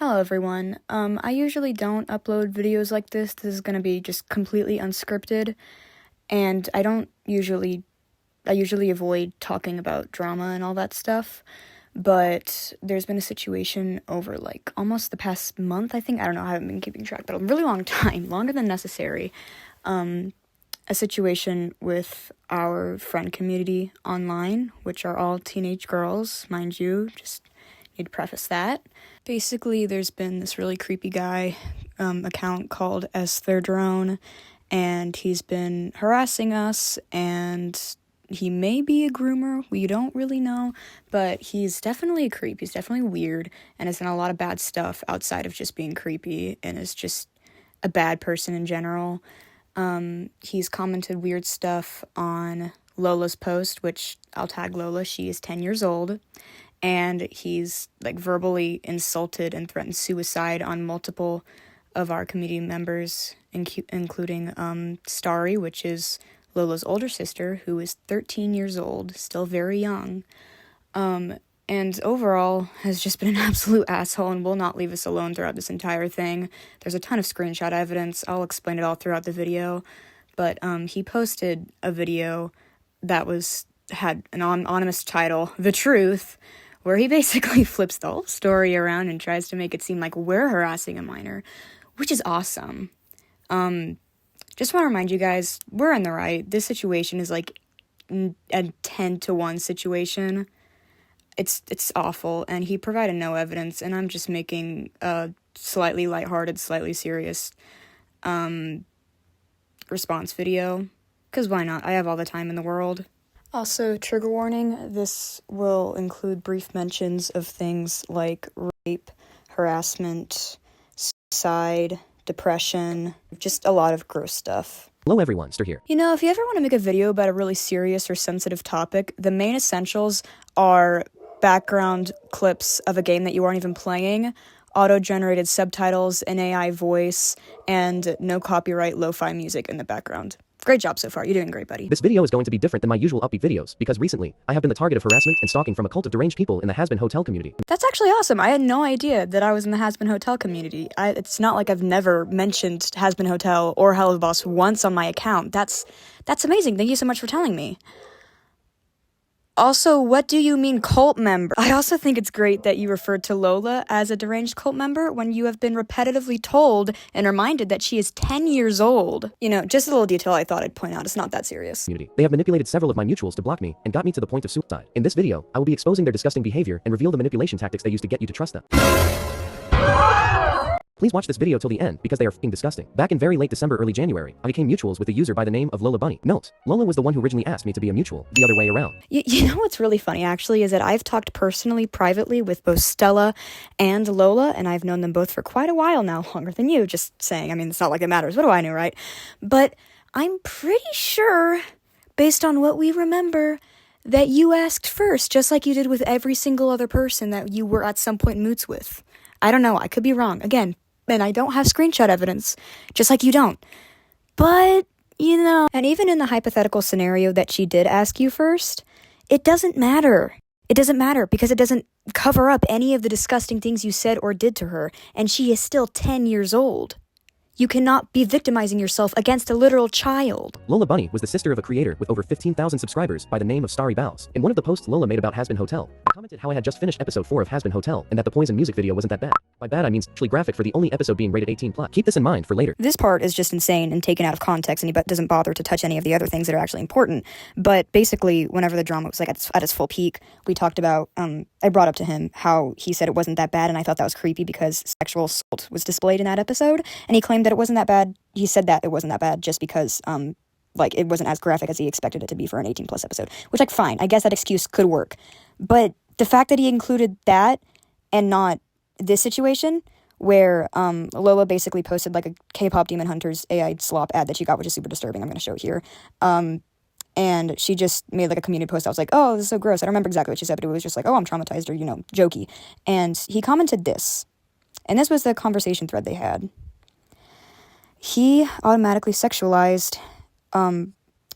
Hello everyone. I usually don't upload videos like this. This is gonna be just completely unscripted, and I usually avoid talking about drama and all that stuff, but there's been a situation over like almost the past month, I think. I don't know, I haven't been keeping track, but a really long time, longer than necessary. A situation with our friend community online, which are all teenage girls, mind you, just need to preface that. Basically, there's been this really creepy guy account called S3Drone, and he's been harassing us, and he may be a groomer, we don't really know, but he's definitely a creep. He's definitely weird, and has done a lot of bad stuff outside of just being creepy, and is just a bad person in general. He's commented weird stuff on Lola's post, which I'll tag Lola, she is 10 years old, and he's like verbally insulted and threatened suicide on multiple of our community members, including Starry, which is Lola's older sister, who is 13 years old, still very young, and overall has just been an absolute asshole and will not leave us alone throughout this entire thing. There's a ton of screenshot evidence. I'll explain it all throughout the video, but he posted a video that had an anonymous title, The Truth, where he basically flips the whole story around and tries to make it seem like we're harassing a minor, which is awesome. Just want to remind you guys, we're in the right. This situation is like a 10-to-1 situation. It's awful, and he provided no evidence, and I'm just making a slightly lighthearted, slightly serious response video, because why not? I have all the time in the world. Also, trigger warning, this will include brief mentions of things like rape, harassment, suicide, depression, just a lot of gross stuff. Hello everyone, Ster here. You know, if you ever want to make a video about a really serious or sensitive topic, the main essentials are background clips of a game that you aren't even playing, auto-generated subtitles, an AI voice, and no copyright lo-fi music in the background. Great job so far. You're doing great, buddy. This video is going to be different than my usual upbeat videos, because recently, I have been the target of harassment and stalking from a cult of deranged people in the Has-Been Hotel community. That's actually awesome. I had no idea that I was in the Has-Been Hotel community. It's not like I've never mentioned Has-Been Hotel or Hello Boss once on my account. That's amazing. Thank you so much for telling me. Also, what do you mean cult member? I also think it's great that you referred to Lola as a deranged cult member when you have been repetitively told and reminded that she is 10 years old. You know, just a little detail I thought I'd point out. It's not that serious. They have manipulated several of my mutuals to block me and got me to the point of suicide. In this video, I will be exposing their disgusting behavior and reveal the manipulation tactics they use to get you to trust them. Please watch this video till the end, because they are f***ing disgusting. Back in very late December, early January, I became mutuals with a user by the name of Lola Bunny. Note, Lola was the one who originally asked me to be a mutual, the other way around. You know what's really funny, actually, is that I've talked personally, privately, with both Stella and Lola, and I've known them both for quite a while now, longer than you, just saying. I mean, it's not like it matters. What do I know, right? But I'm pretty sure, based on what we remember, that you asked first, just like you did with every single other person that you were at some point moots with. I don't know, I could be wrong. Again, and I don't have screenshot evidence, just like you don't. But, you know, and even in the hypothetical scenario that she did ask you first, it doesn't matter. It doesn't matter because it doesn't cover up any of the disgusting things you said or did to her, and she is still 10 years old. You cannot be victimizing yourself against a literal child. Lola Bunny was the sister of a creator with over 15,000 subscribers by the name of Starry Bows. In one of the posts Lola made about Has-Been Hotel, I commented how I had just finished episode 4 of Has-Been Hotel and that the Poison music video wasn't that bad. By bad I mean sexually graphic for the only episode being rated 18+. Keep this in mind for later. This part is just insane and taken out of context, and he doesn't bother to touch any of the other things that are actually important. But basically, whenever the drama was like at its full peak, we talked about, I brought up to him how he said it wasn't that bad, and I thought that was creepy because sexual assault was displayed in that episode, and he claimed that it wasn't that bad. He said that it wasn't that bad just because, like, it wasn't as graphic as he expected it to be for an 18+ episode. Which, like, fine, I guess that excuse could work. But the fact that he included that and not this situation, where Lola basically posted, like, a K-pop Demon Hunters AI slop ad that she got, which is super disturbing. I'm going to show it here. And she just made, like, a community post. I was like, oh, this is so gross. I don't remember exactly what she said, but it was just like, oh, I'm traumatized, or, you know, jokey. And he commented this. And this was the conversation thread they had. He automatically sexualized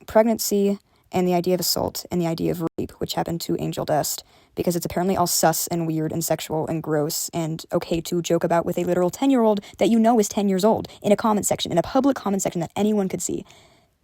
pregnancy and the idea of assault, and the idea of rape, which happened to Angel Dust, because it's apparently all sus and weird and sexual and gross and okay to joke about with a literal 10-year-old that you know is 10 years old in a comment section, in a public comment section that anyone could see.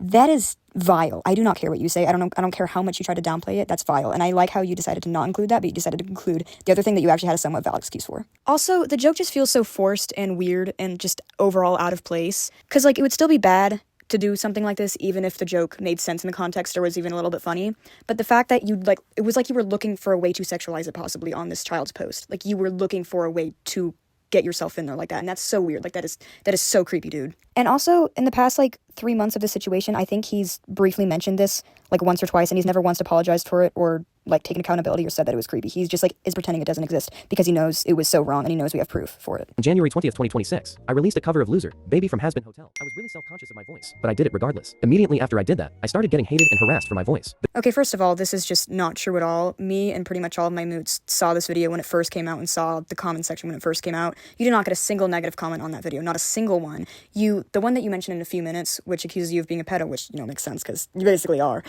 That is vile. I do not care what you say. I don't care how much you try to downplay it. That's vile. And I like how you decided to not include that, but you decided to include the other thing that you actually had a somewhat valid excuse for. Also, the joke just feels so forced and weird and just overall out of place. Because, like, it would still be bad to do something like this, even if the joke made sense in the context or was even a little bit funny. But the fact that it was like you were looking for a way to sexualize it possibly on this child's post. Like, you were looking for a way to get yourself in there like that, and that's so weird. Like, that is so creepy, dude. And also, in the past, 3 months of this situation, I think he's briefly mentioned this, once or twice, and he's never once apologized for it or, taken accountability or said that it was creepy. He's just, is pretending it doesn't exist because he knows it was so wrong and he knows we have proof for it. On January 20th, 2026, I released a cover of Loser, Baby from Has Been Hotel. I was really self-conscious of my voice, but I did it regardless. Immediately after I did that, I started getting hated and harassed for my voice. Okay, first of all, this is just not true at all. Me and pretty much all of my moots saw this video when it first came out and saw the comment section when it first came out. You did not get a single negative comment on that video, not a single one. The one that you mentioned in a few minutes, which accuses you of being a pedo, which, makes sense because you basically are,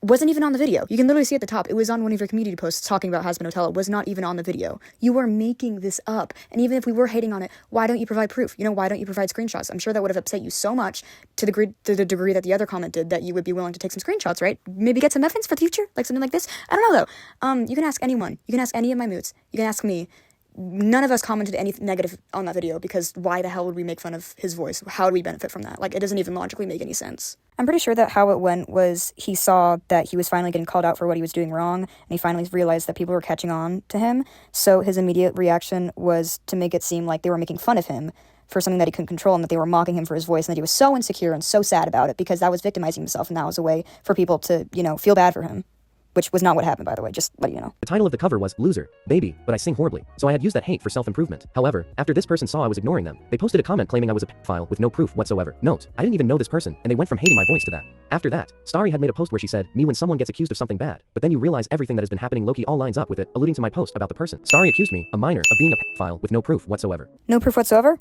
wasn't even on the video. You can literally see at the top, it was on one of your community posts talking about Has Been Hotel. It was not even on the video. You were making this up. And even if we were hating on it, why don't you provide proof? Why don't you provide screenshots? I'm sure that would have upset you so much to the degree that the other comment did that you would be willing to take some screenshots, right? Maybe get some evidence for the future, something like this. I don't know though. You can ask anyone. You can ask any of my moots. You can ask me. None of us commented anything negative on that video because why the hell would we make fun of his voice? How do we benefit from that? It doesn't even logically make any sense. I'm pretty sure that how it went was he saw that he was finally getting called out for what he was doing wrong, and he finally realized that people were catching on to him, so his immediate reaction was to make it seem like they were making fun of him for something that he couldn't control and that they were mocking him for his voice and that he was so insecure and so sad about it because that was victimizing himself and that was a way for people to, feel bad for him. Which was not what happened, by the way, just let you know. The title of the cover was Loser, Baby, but I sing horribly, so I had used that hate for self-improvement. However, after this person saw I was ignoring them, they posted a comment claiming I was a pedophile with no proof whatsoever. Note, I didn't even know this person, and they went from hating my voice to that. After that, Starry had made a post where she said, me when someone gets accused of something bad, but then you realize everything that has been happening low-key all lines up with it, alluding to my post about the person. Starry accused me, a minor, of being a pedophile with no proof whatsoever. No proof whatsoever?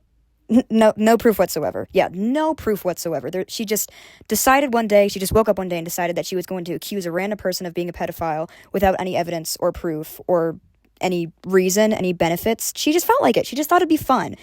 No proof whatsoever. Yeah, no proof whatsoever. She just decided one day, she just woke up one day and decided that she was going to accuse a random person of being a pedophile without any evidence or proof or any reason, any benefits. She just felt like it. She just thought it'd be fun.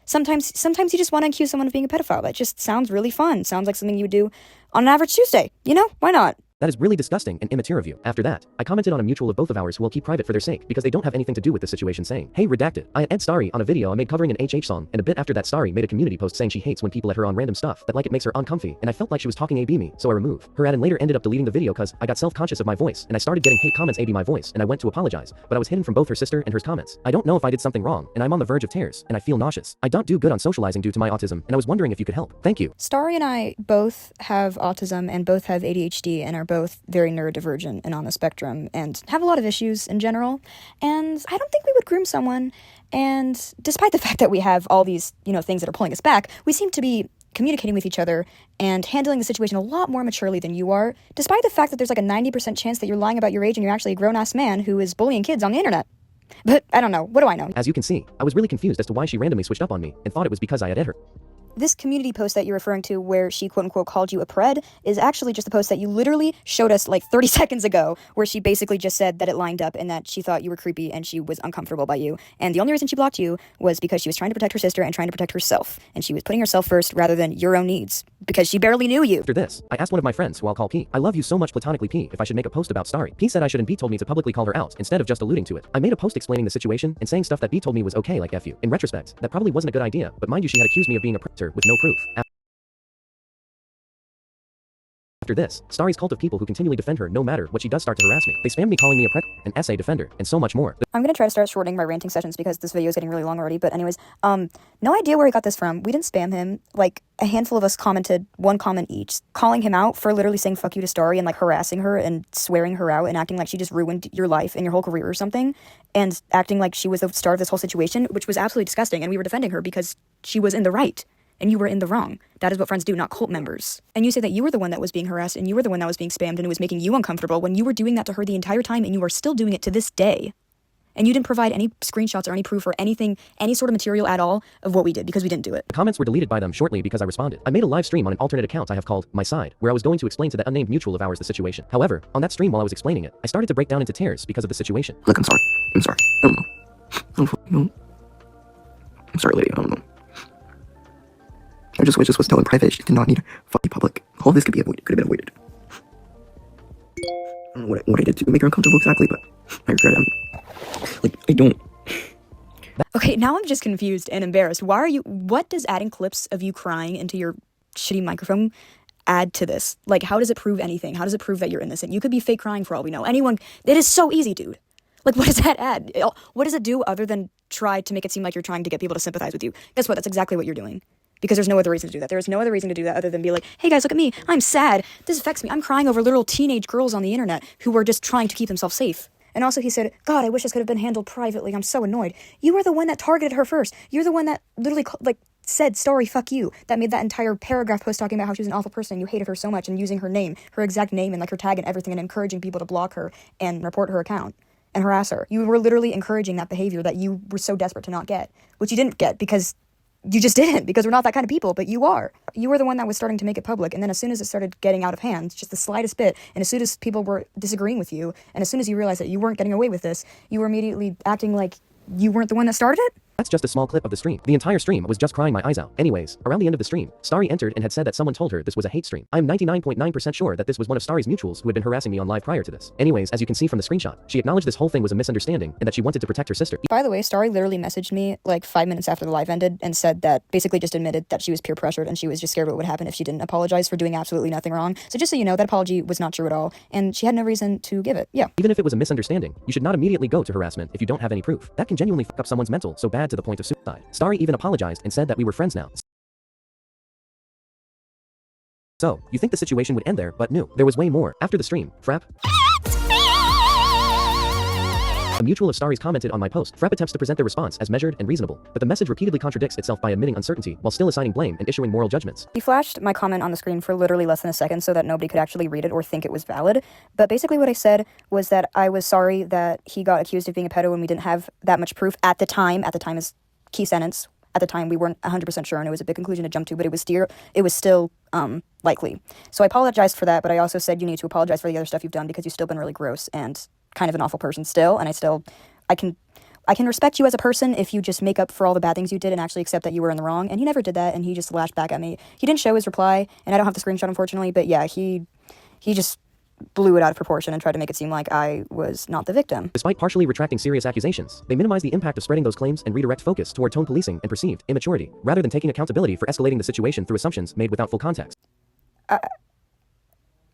Sometimes you just want to accuse someone of being a pedophile. That just sounds really fun. Sounds like something you would do on an average Tuesday. Why not? That is really disgusting and immature of you. After that, I commented on a mutual of both of ours who will keep private for their sake because they don't have anything to do with the situation saying, hey redacted, I had Ed Starry on a video I made covering an HH song, and a bit after that Starry made a community post saying she hates when people let her on random stuff that it makes her uncomfy, and I felt like she was talking AB me, so I removed her ad and later ended up deleting the video cause I got self-conscious of my voice and I started getting hate comments AB my voice and I went to apologize, but I was hidden from both her sister and her comments. I don't know if I did something wrong and I'm on the verge of tears and I feel nauseous. I don't do good on socializing due to my autism and I was wondering if you could help. Thank you. Starry and I both have autism and both have ADHD and are both very neurodivergent and on the spectrum and have a lot of issues in general, and I don't think we would groom someone, and despite the fact that we have all these, things that are pulling us back, we seem to be communicating with each other and handling the situation a lot more maturely than you are, despite the fact that there's a 90% chance that you're lying about your age and you're actually a grown-ass man who is bullying kids on the internet. But I don't know. What do I know? As you can see, I was really confused as to why she randomly switched up on me and thought it was because I had ed her. This community post that you're referring to where she quote-unquote called you a pred is actually just a post that you literally showed us 30 seconds ago where she basically just said that it lined up and that she thought you were creepy and she was uncomfortable by you. And the only reason she blocked you was because she was trying to protect her sister and trying to protect herself. And she was putting herself first rather than your own needs because she barely knew you. After this, I asked one of my friends, who I'll call P, I love you so much platonically P, if I should make a post about Starry. P said I shouldn't. B told me to publicly call her out instead of just alluding to it. I made a post explaining the situation and saying stuff that B told me was okay like F you. In retrospect, that probably wasn't a good idea, but mind you she had accused me of being a predator with no proof. After this, Starry's cult of people who continually defend her no matter what she does start to harass me. They spammed me calling me a predator, an essay defender, and so much more. I'm gonna try to start shortening my ranting sessions because this video is getting really long already, but anyways, no idea where he got this from. We didn't spam him. A handful of us commented one comment each, calling him out for literally saying fuck you to Starry and harassing her and swearing her out and acting like she just ruined your life and your whole career or something, and acting like she was the star of this whole situation, which was absolutely disgusting, and we were defending her because she was in the right. And you were in the wrong. That is what friends do, not cult members. And you say that you were the one that was being harassed and you were the one that was being spammed and it was making you uncomfortable when you were doing that to her the entire time and you are still doing it to this day. And you didn't provide any screenshots or any proof or anything, any sort of material at all of what we did, because we didn't do it. The comments were deleted by them shortly because I responded. I made a live stream on an alternate account I have called My Side, where I was going to explain to that unnamed mutual of ours the situation. However, on that stream while I was explaining it, I started to break down into tears because of the situation. Look, I'm sorry. I'm sorry. I don't know. I don't fucking know. I'm sorry, lady. I don't know. I just wish this was still in private. She did not need fucking public. All this could be avoided. Could have been avoided. I don't know what I did to make her uncomfortable exactly, but I regret it. Like, I don't. Okay, now I'm just confused and embarrassed. What does adding clips of you crying into your shitty microphone add to this? Like, how does it prove anything? How does it prove that you're innocent? You could be fake crying for all we know. It is so easy, dude. Like, what does that add? What does it do other than try to make it seem like you're trying to get people to sympathize with you? Guess what? That's exactly what you're doing. Because there's no other reason to do that. There is no other reason to do that other than be like, hey guys, look at me. I'm sad. This affects me. I'm crying over little teenage girls on the internet who are just trying to keep themselves safe. And also he said, God, I wish this could have been handled privately. I'm so annoyed. You were the one that targeted her first. You're the one that literally said, Starry, fuck you. That made that entire paragraph post talking about how she was an awful person and you hated her so much, and using her name, her exact name, and like her tag and everything, and encouraging people to block her and report her account and harass her. You were literally encouraging that behavior that you were so desperate to not get, which you didn't get because you just didn't, because we're not that kind of people, but you are. You were the one that was starting to make it public, and then as soon as it started getting out of hand, just the slightest bit, and as soon as people were disagreeing with you, and as soon as you realized that you weren't getting away with this, you were immediately acting like you weren't the one that started it? That's just a small clip of the stream. The entire stream was just crying my eyes out. Anyways, around the end of the stream, Starry entered and had said that someone told her this was a hate stream. I'm 99.9% sure that this was one of Starry's mutuals who had been harassing me on live prior to this. Anyways, as you can see from the screenshot, she acknowledged this whole thing was a misunderstanding and that she wanted to protect her sister. By the way, Starry literally messaged me like 5 minutes after the live ended and said that, basically just admitted that she was peer pressured and she was just scared what would happen if she didn't apologize for doing absolutely nothing wrong. So just so you know, that apology was not true at all, and she had no reason to give it. Yeah. Even if it was a misunderstanding, you should not immediately go to harassment if you don't have any proof. That can genuinely fuck up someone's mental so bad to the point of suicide. Starry even apologized and said that we were friends now. So, you think the situation would end there, but no, there was way more. After the stream, Frapp, a mutual of Starry's, commented on my post. Frapp attempts to present their response as measured and reasonable, but the message repeatedly contradicts itself by admitting uncertainty while still assigning blame and issuing moral judgments. He flashed my comment on the screen for literally less than a second so that nobody could actually read it or think it was valid. But basically what I said was that I was sorry that he got accused of being a pedo when we didn't have that much proof at the time. At the time is key sentence. At the time, we weren't 100% sure, and it was a big conclusion to jump to, but it was still likely. So I apologized for that, but I also said you need to apologize for the other stuff you've done because you've still been really gross and kind of an awful person still, and I can respect you as a person if you just make up for all the bad things you did and actually accept that you were in the wrong, and he never did that, and he just lashed back at me. He didn't show his reply, and I don't have the screenshot, unfortunately, but yeah, he just blew it out of proportion and tried to make it seem like I was not the victim. Despite partially retracting serious accusations, they minimize the impact of spreading those claims and redirect focus toward tone policing and perceived immaturity, rather than taking accountability for escalating the situation through assumptions made without full context.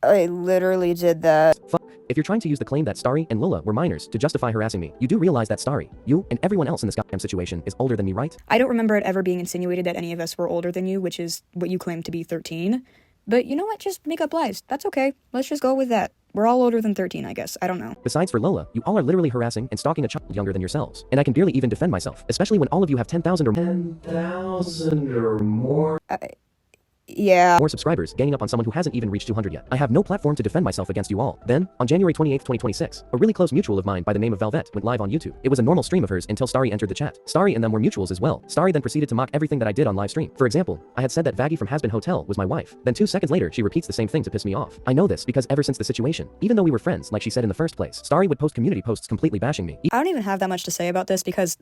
I literally did that. Fuck. If you're trying to use the claim that Starry and Lola were minors to justify harassing me, you do realize that Starry, you, and everyone else in this goddamn situation is older than me, right? I don't remember it ever being insinuated that any of us were older than you, which is what you claim to be 13. But you know what? Just make up lies. That's okay. Let's just go with that. We're all older than 13, I guess. I don't know. Besides for Lola, you all are literally harassing and stalking a child younger than yourselves. And I can barely even defend myself, especially when all of you have 10,000 or more. Yeah. More subscribers, ganging up on someone who hasn't even reached 200 yet. I have no platform to defend myself against you all. Then, on January 28th, 2026, a really close mutual of mine by the name of Velvet went live on YouTube. It was a normal stream of hers until Starry entered the chat. Starry and them were mutuals as well. Starry then proceeded to mock everything that I did on live stream. For example, I had said that Vaggie from Has Been Hotel was my wife. Then 2 seconds later, she repeats the same thing to piss me off. I know this because ever since the situation, even though we were friends, like she said in the first place, Starry would post community posts completely bashing me. I don't even have that much to say about this because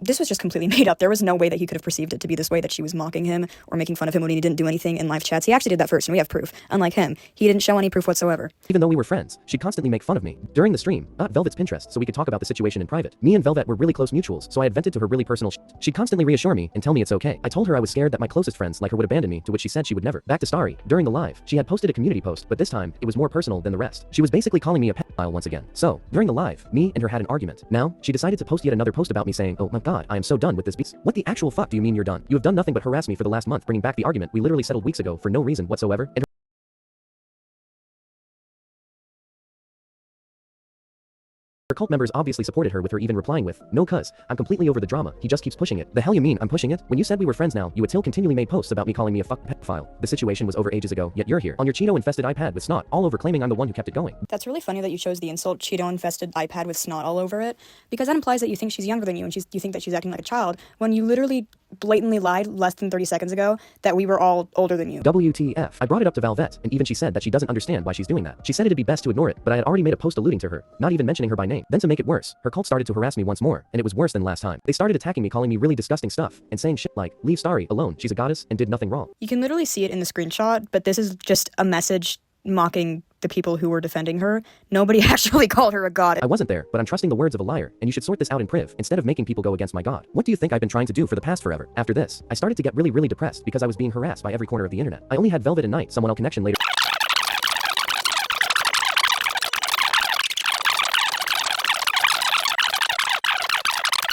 this was just completely made up. There was no way that he could have perceived it to be this way, that she was mocking him or making fun of him when he didn't do anything in live chats. He actually did that first, and we have proof. Unlike him, he didn't show any proof whatsoever. Even though we were friends, she'd constantly make fun of me. During the stream, not Velvet's Pinterest, so we could talk about the situation in private. Me and Velvet were really close mutuals, so I had vented to her really personal shit. She'd constantly reassure me and tell me it's okay. I told her I was scared that my closest friends like her would abandon me, to which she said she would never. Back to Starry. During the live, she had posted a community post, but this time, it was more personal than the rest. She was basically calling me a pedophile once again. So, during the live, me and her had an argument. Now, she decided to post yet another post about me saying, oh my god, I am so done with this beast. What the actual fuck do you mean you're done? You have done nothing but harass me for the last month, bringing back the argument we literally settled weeks ago for no reason whatsoever. And Her cult members obviously supported her with her even replying with, "No cuz, I'm completely over the drama, he just keeps pushing it." The hell you mean, I'm pushing it? When you said we were friends now, you still continually made posts about me calling me a pedophile. The situation was over ages ago, yet you're here, on your Cheeto-infested iPad with snot all over claiming I'm the one who kept it going. That's really funny that you chose the insult Cheeto-infested iPad with snot all over it, because that implies that you think she's younger than you and you think that she's acting like a child, when you literally blatantly lied less than 30 seconds ago that we were all older than you. WTF. I brought it up to Valvette, and even she said that she doesn't understand why she's doing that. She said it'd be best to ignore it, but I had already made a post alluding to her, not even mentioning her by name. Then to make it worse, her cult started to harass me once more, and it was worse than last time. They started attacking me, calling me really disgusting stuff, and saying shit like, "Leave Starry alone, she's a goddess and did nothing wrong." You can literally see it in the screenshot, but this is just a message mocking the people who were defending her. Nobody actually called her a god. I wasn't there, but I'm trusting the words of a liar, and you should sort this out in priv, instead of making people go against my god. What do you think I've been trying to do for the past forever? After this, I started to get really depressed because I was being harassed by every corner of the internet. I only had Velvet and Night someone else connection later.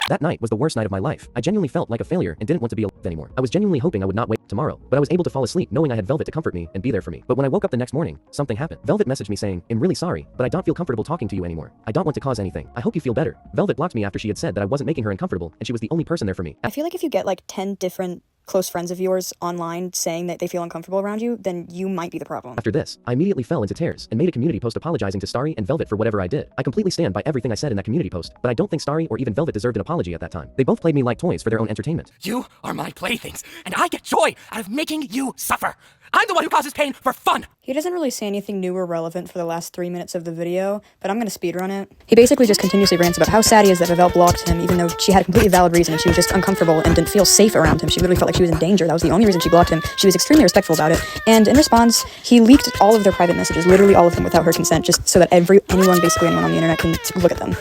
That night was the worst night of my life. I genuinely felt like a failure and didn't want to be alive anymore. I was genuinely hoping I would not wake up tomorrow, but I was able to fall asleep knowing I had Velvet to comfort me and be there for me. But when I woke up the next morning, something happened. Velvet messaged me saying, "I'm really sorry, but I don't feel comfortable talking to you anymore. I don't want to cause anything. I hope you feel better." Velvet blocked me after she had said that I wasn't making her uncomfortable, and she was the only person there for me. I feel like if you get like 10 different close friends of yours online saying that they feel uncomfortable around you, then you might be the problem. After this, I immediately fell into tears and made a community post apologizing to Starry and Velvet for whatever I did. I completely stand by everything I said in that community post, but I don't think Starry or even Velvet deserved an apology at that time. They both played me like toys for their own entertainment. You are my playthings, and I get joy out of making you suffer. I'm the one who causes pain for fun. He doesn't really say anything new or relevant for the last 3 minutes of the video, but I'm gonna speedrun it. He basically just continuously rants about how sad he is that Velvet blocked him, even though she had a completely valid reason and she was just uncomfortable and didn't feel safe around him. She literally felt like she was in danger. That was the only reason she blocked him. She was extremely respectful about it. And in response, he leaked all of their private messages, literally all of them without her consent, just so that anyone on the internet can look at them.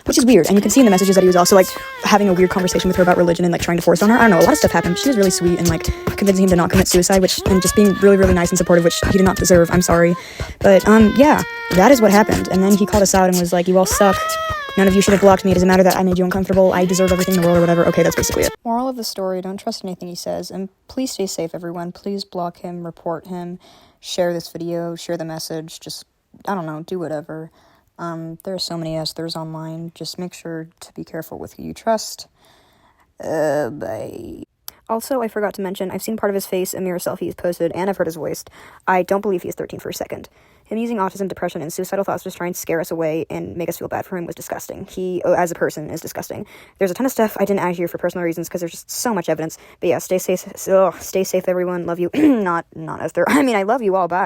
Which is weird, and you can see in the messages that he was also, like, having a weird conversation with her about religion and, like, trying to force it on her. I don't know, a lot of stuff happened. She was really sweet and, like, convincing him to not commit suicide, and just being really nice and supportive, which he did not deserve. I'm sorry. But, yeah, that is what happened. And then he called us out and was like, "You all suck. None of you should have blocked me. It doesn't matter that I made you uncomfortable. I deserve everything in the world," or whatever. Okay, that's basically it. Moral of the story, don't trust anything he says, and please stay safe, everyone. Please block him, report him, share this video, share the message, just, I don't know, do whatever. There are so many Esthers online. Just make sure to be careful with who you trust. Bye. Also, I forgot to mention, I've seen part of his face, a mirror selfie he's posted, and I've heard his voice. I don't believe he's 13 for a second. Him using autism, depression, and suicidal thoughts to try and scare us away and make us feel bad for him was disgusting. He, as a person, is disgusting. There's a ton of stuff I didn't add here for personal reasons because there's just so much evidence. But yeah, stay safe, everyone. Love you. Not Esther. I mean, I love you all. Bye.